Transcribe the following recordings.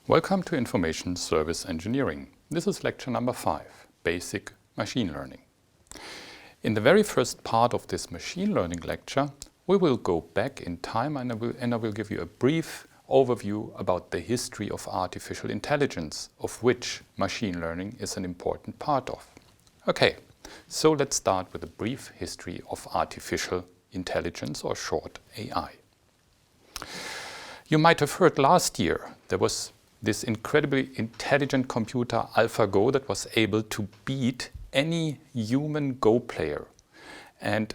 Welcome to Information Service Engineering. This is lecture number 5, Basic Machine Learning. In the very first part of this machine learning lecture, we will go back in time and I will give you a brief overview about the history of artificial intelligence, of which machine learning is an important part of. Okay, so let's start with a brief history of artificial intelligence, or short AI. You might have heard last year there was this incredibly intelligent computer AlphaGo that was able to beat any human Go player. And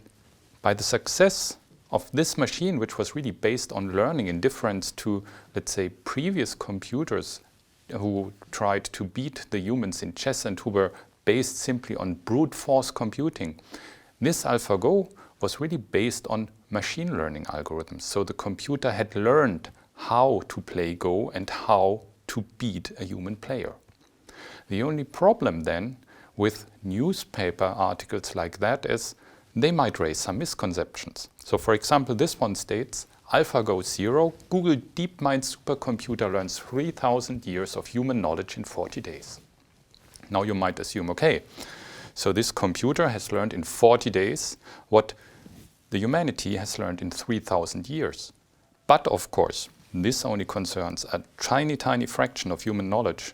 by the success of this machine, which was really based on learning in difference to, let's say, previous computers who tried to beat the humans in chess and who were based simply on brute force computing, this AlphaGo was really based on machine learning algorithms. So the computer had learned how to play Go and how to beat a human player. The only problem then with newspaper articles like that is they might raise some misconceptions. So for example, this one states, AlphaGo Zero, Google DeepMind supercomputer learns 3,000 years of human knowledge in 40 days. Now you might assume, okay, so this computer has learned in 40 days what the humanity has learned in 3,000 years. But of course, this only concerns a tiny fraction of human knowledge.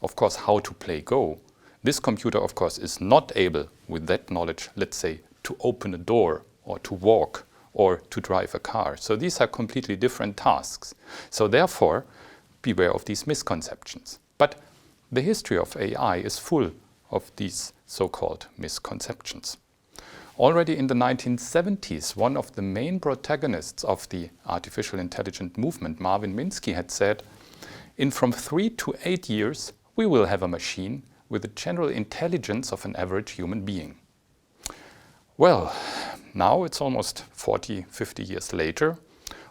Of course, how to play Go. This computer, of course, is not able, with that knowledge, let's say, to open a door, or to walk, or to drive a car. So these are completely different tasks. So therefore, beware of these misconceptions. But the history of AI is full of these so-called misconceptions. Already in the 1970s, one of the main protagonists of the artificial intelligence movement, Marvin Minsky, had said, in from 3 to 8 years, we will have a machine with the general intelligence of an average human being. Well, now it's almost 40, 50 years later.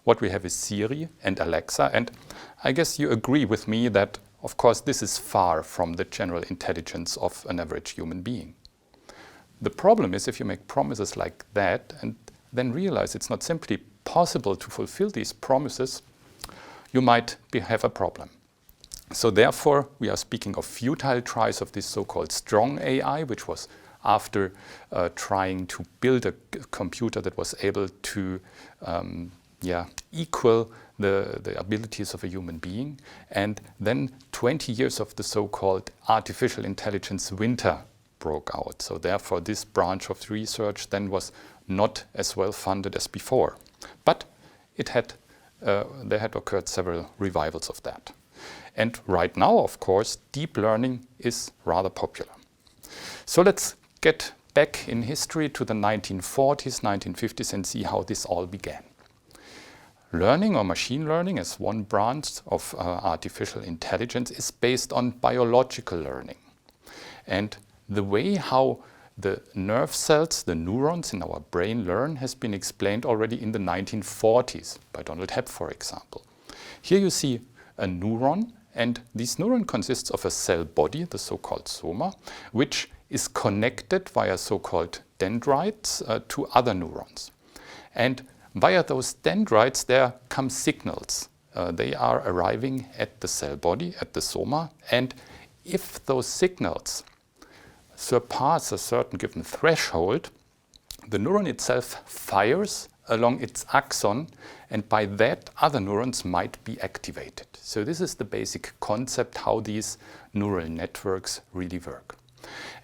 What we have is Siri and Alexa, and I guess you agree with me that, of course, this is far from the general intelligence of an average human being. The problem is if you make promises like that and then realize it's not simply possible to fulfill these promises, you might have a problem. So therefore, we are speaking of futile tries of this so-called strong AI, which was after trying to build a computer that was able to equal the abilities of a human being. And then 20 years of the so-called artificial intelligence winter broke out. So therefore, this branch of research then was not as well funded as before. But there had occurred several revivals of that. And right now, of course, deep learning is rather popular. So let's get back in history to the 1940s, 1950s and see how this all began. Learning, or machine learning, as one branch of artificial intelligence, is based on biological learning. And the way how the nerve cells, the neurons in our brain learn, has been explained already in the 1940s by Donald Hebb, for example. Here you see a neuron, and this neuron consists of a cell body, the so-called soma, which is connected via so-called dendrites to other neurons. And via those dendrites there come signals. They are arriving at the cell body, at the soma, and if those signals surpass a certain given threshold, the neuron itself fires along its axon, and by that other neurons might be activated. So this is the basic concept how these neural networks really work.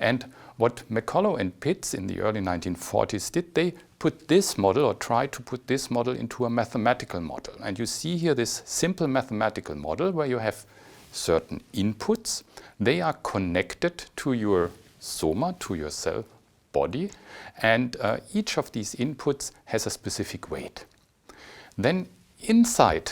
And what McCullough and Pitts in the early 1940s did, they put this model, or tried to put this model, into a mathematical model. And you see here this simple mathematical model where you have certain inputs. They are connected to your soma, to your cell body, and each of these inputs has a specific weight. Then inside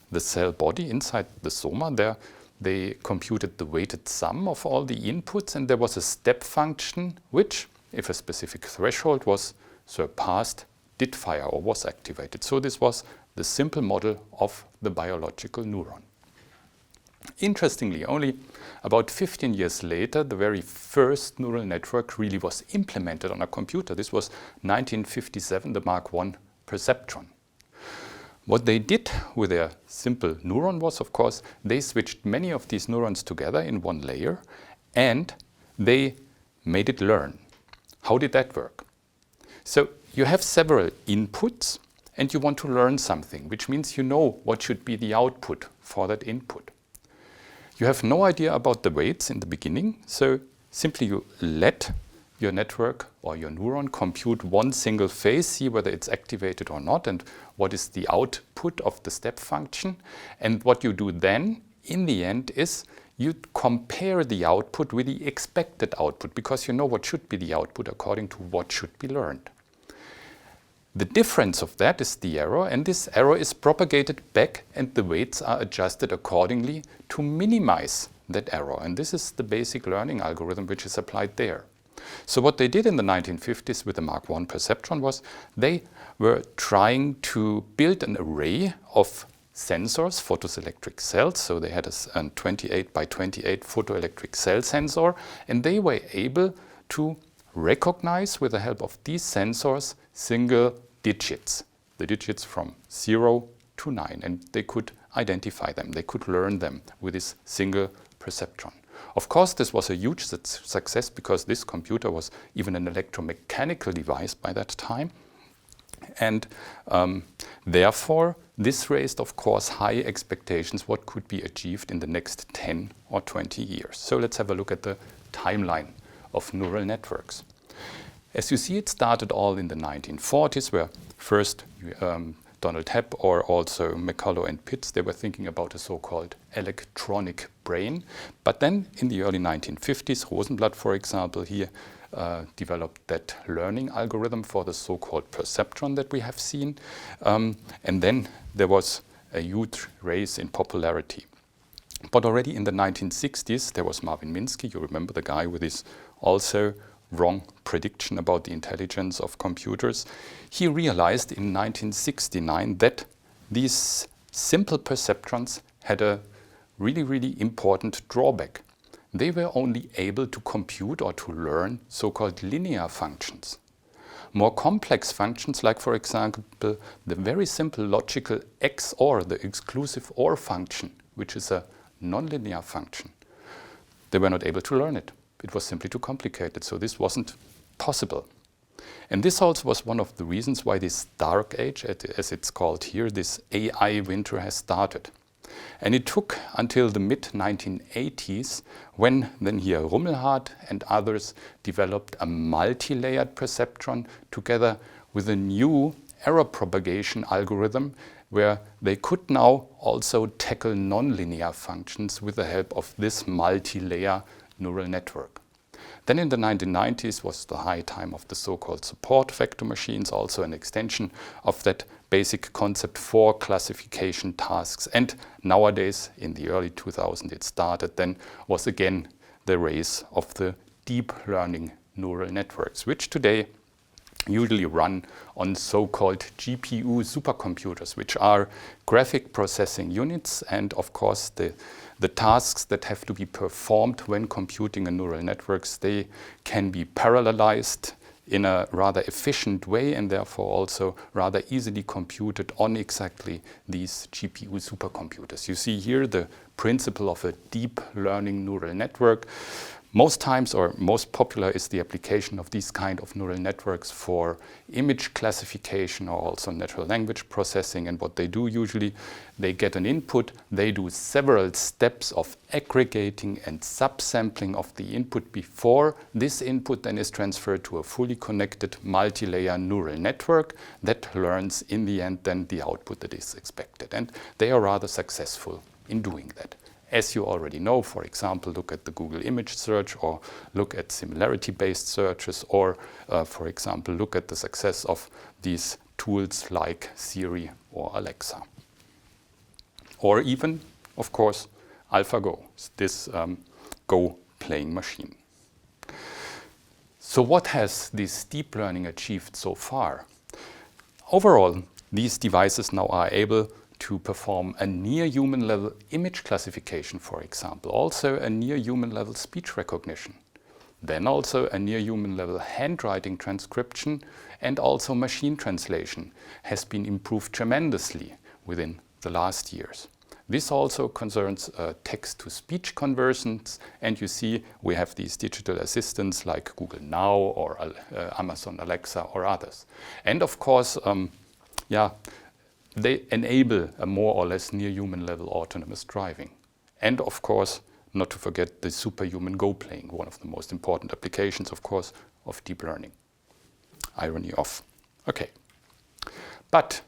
the cell body, inside the soma, they computed the weighted sum of all the inputs, and there was a step function which, if a specific threshold was surpassed, did fire or was activated. So this was the simple model of the biological neuron. Interestingly, only about 15 years later, the very first neural network really was implemented on a computer. This was 1957, the Mark I perceptron. What they did with their simple neuron was, of course, they switched many of these neurons together in one layer and they made it learn. How did that work? So you have several inputs and you want to learn something, which means you know what should be the output for that input. You have no idea about the weights in the beginning, so simply you let your network or your neuron compute one single phase, see whether it's activated or not, and what is the output of the step function. And what you do then, in the end, is you compare the output with the expected output, because you know what should be the output according to what should be learned. The difference of that is the error, and this error is propagated back and the weights are adjusted accordingly to minimize that error. And this is the basic learning algorithm which is applied there. So what they did in the 1950s with the Mark I perceptron was they were trying to build an array of sensors, photoelectric cells. So they had a 28 by 28 photoelectric cell sensor, and they were able to recognize with the help of these sensors single digits, the digits from 0 to 9, and they could identify them, they could learn them with this single perceptron. Of course, this was a huge success because this computer was even an electromechanical device by that time, and therefore this raised, of course, high expectations what could be achieved in the next 10 or 20 years. So let's have a look at the timeline of neural networks. As you see, it started all in the 1940s, where first Donald Hebb or also McCullough and Pitts, they were thinking about a so-called electronic brain. But then in the early 1950s, Rosenblatt, for example, he developed that learning algorithm for the so-called perceptron that we have seen. And then there was a huge race in popularity. But already in the 1960s, there was Marvin Minsky, you remember the guy with his also wrong prediction about the intelligence of computers. He realized in 1969 that these simple perceptrons had a really, really important drawback. They were only able to compute or to learn so-called linear functions. More complex functions, like for example, the very simple logical XOR, the exclusive OR function, which is a nonlinear function, they were not able to learn it. It was simply too complicated, so this wasn't possible. And this also was one of the reasons why this dark age, as it's called here, this AI winter has started. And it took until the mid-1980s when then here Rumelhart and others developed a multi-layered perceptron together with a new error propagation algorithm where they could now also tackle nonlinear functions with the help of this multi-layer neural network. Then in the 1990s was the high time of the so-called support vector machines, also an extension of that basic concept for classification tasks. And nowadays, in the early 2000s, it started then, was again the race of the deep learning neural networks, which today usually run on so-called GPU supercomputers, which are graphic processing units, and of course the tasks that have to be performed when computing a neural networks, they can be parallelized in a rather efficient way and therefore also rather easily computed on exactly these GPU supercomputers. You see here the principle of a deep learning neural network. Most times, or most popular, is the application of these kind of neural networks for image classification or also natural language processing. And what they do usually, they get an input, they do several steps of aggregating and subsampling of the input before this input then is transferred to a fully connected multi-layer neural network that learns in the end then the output that is expected. And they are rather successful in doing that. As you already know, for example, look at the Google image search or look at similarity-based searches or, for example, look at the success of these tools like Siri or Alexa. Or even, of course, AlphaGo, this Go playing machine. So what has this deep learning achieved so far? Overall, these devices now are able to perform a near human level image classification, for example, also a near human level speech recognition, then also a near human level handwriting transcription, and also machine translation has been improved tremendously within the last years. This also concerns text-to-speech conversions, and you see we have these digital assistants like Google Now or Amazon Alexa or others. And of course, they enable a more or less near human level autonomous driving. And of course, not to forget the superhuman Go playing, one of the most important applications, of course, of deep learning. Irony off. Okay. But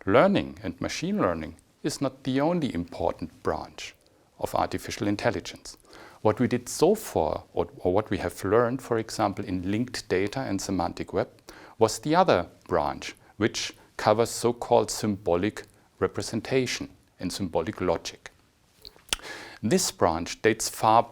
learning and machine learning is not the only important branch of artificial intelligence. What we did so far, or what we have learned, for example, in linked data and semantic web, was the other branch, which covers so-called symbolic representation and symbolic logic. This branch dates far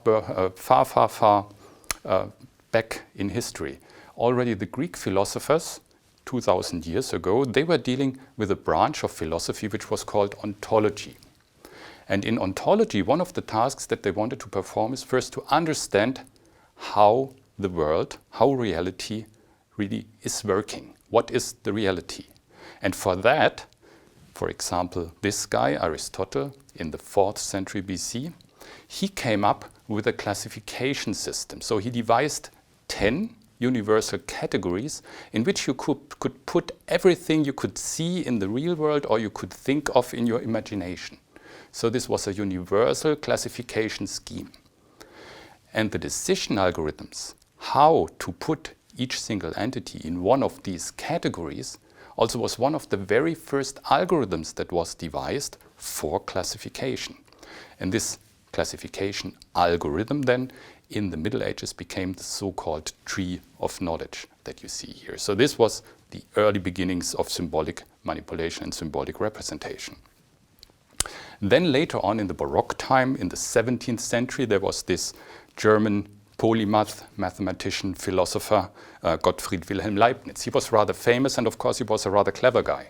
back in history. Already the Greek philosophers, 2000 years ago, they were dealing with a branch of philosophy which was called ontology. And in ontology, one of the tasks that they wanted to perform is first to understand how the world, how reality really is working. What is the reality? And for that, for example, this guy, Aristotle, in the 4th century BC, he came up with a classification system. So he devised 10 universal categories in which you could put everything you could see in the real world or you could think of in your imagination. So this was a universal classification scheme. And the decision algorithms, how to put each single entity in one of these categories, also was one of the very first algorithms that was devised for classification. And this classification algorithm then in the Middle Ages became the so-called tree of knowledge that you see here. So this was the early beginnings of symbolic manipulation and symbolic representation. Then later on in the Baroque time, in the 17th century, there was this German polymath, mathematician, philosopher, Gottfried Wilhelm Leibniz. He was rather famous and of course he was a rather clever guy.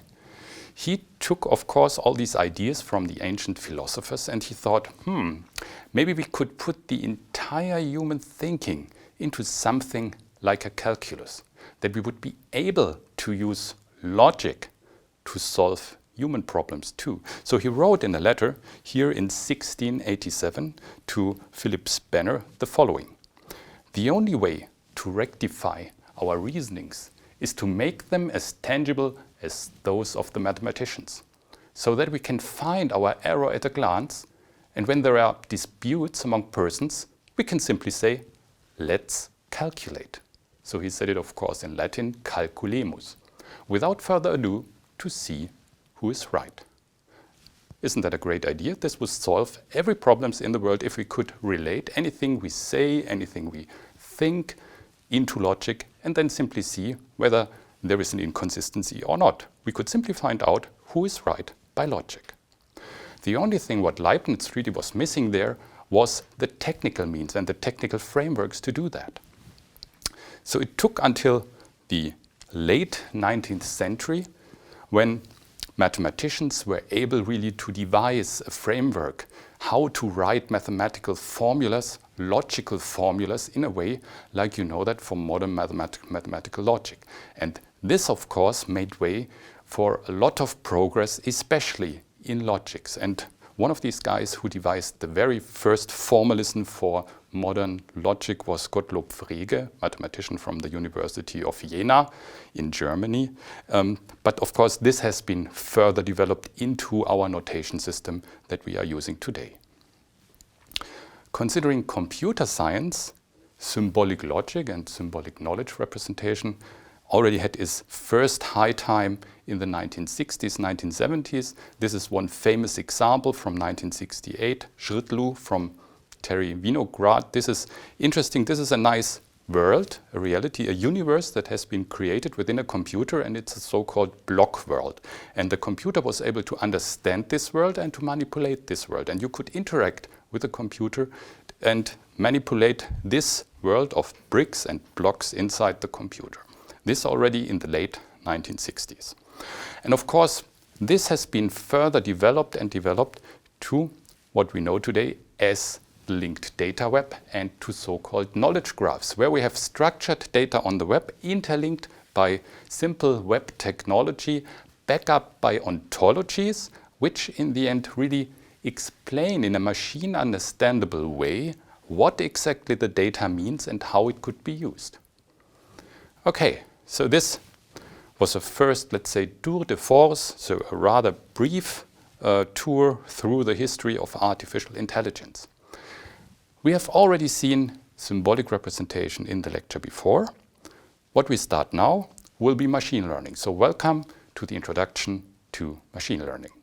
He took, of course, all these ideas from the ancient philosophers and he thought, maybe we could put the entire human thinking into something like a calculus, that we would be able to use logic to solve human problems too. So he wrote in a letter here in 1687 to Philip Spener the following: "The only way to rectify our reasonings is to make them as tangible as those of the mathematicians, so that we can find our error at a glance, and when there are disputes among persons, we can simply say, let's calculate." So he said it, of course, in Latin, calculemus, without further ado, to see who is right. Isn't that a great idea? This would solve every problem in the world if we could relate anything we say, anything we think into logic, and then simply see whether there is an inconsistency or not. We could simply find out who is right by logic. The only thing what Leibniz really was missing there was the technical means and the technical frameworks to do that. So it took until the late 19th century when mathematicians were able really to devise a framework how to write mathematical formulas, logical formulas in a way like you know that from modern mathematical logic. And this, of course, made way for a lot of progress, especially in logics. And one of these guys who devised the very first formalism for modern logic was Gottlob Frege, mathematician from the University of Jena in Germany. But of course, this has been further developed into our notation system that we are using today. Considering computer science, symbolic logic and symbolic knowledge representation already had its first high time in the 1960s, 1970s. This is one famous example from 1968, Schrittlu from Terry Winograd. This is interesting. This is a nice world, a reality, a universe that has been created within a computer, and it's a so-called block world. And the computer was able to understand this world and to manipulate this world. And you could interact with the computer and manipulate this world of bricks and blocks inside the computer. This already in the late 1960s. And of course, this has been further developed and developed to what we know today as the linked data web and to so-called knowledge graphs, where we have structured data on the web interlinked by simple web technology, backed up by ontologies, which in the end really explain in a machine understandable way what exactly the data means and how it could be used. Okay, so this was a first, let's say, tour de force, so a rather brief tour through the history of artificial intelligence. We have already seen symbolic representation in the lecture before. What we start now will be machine learning. So welcome to the introduction to machine learning.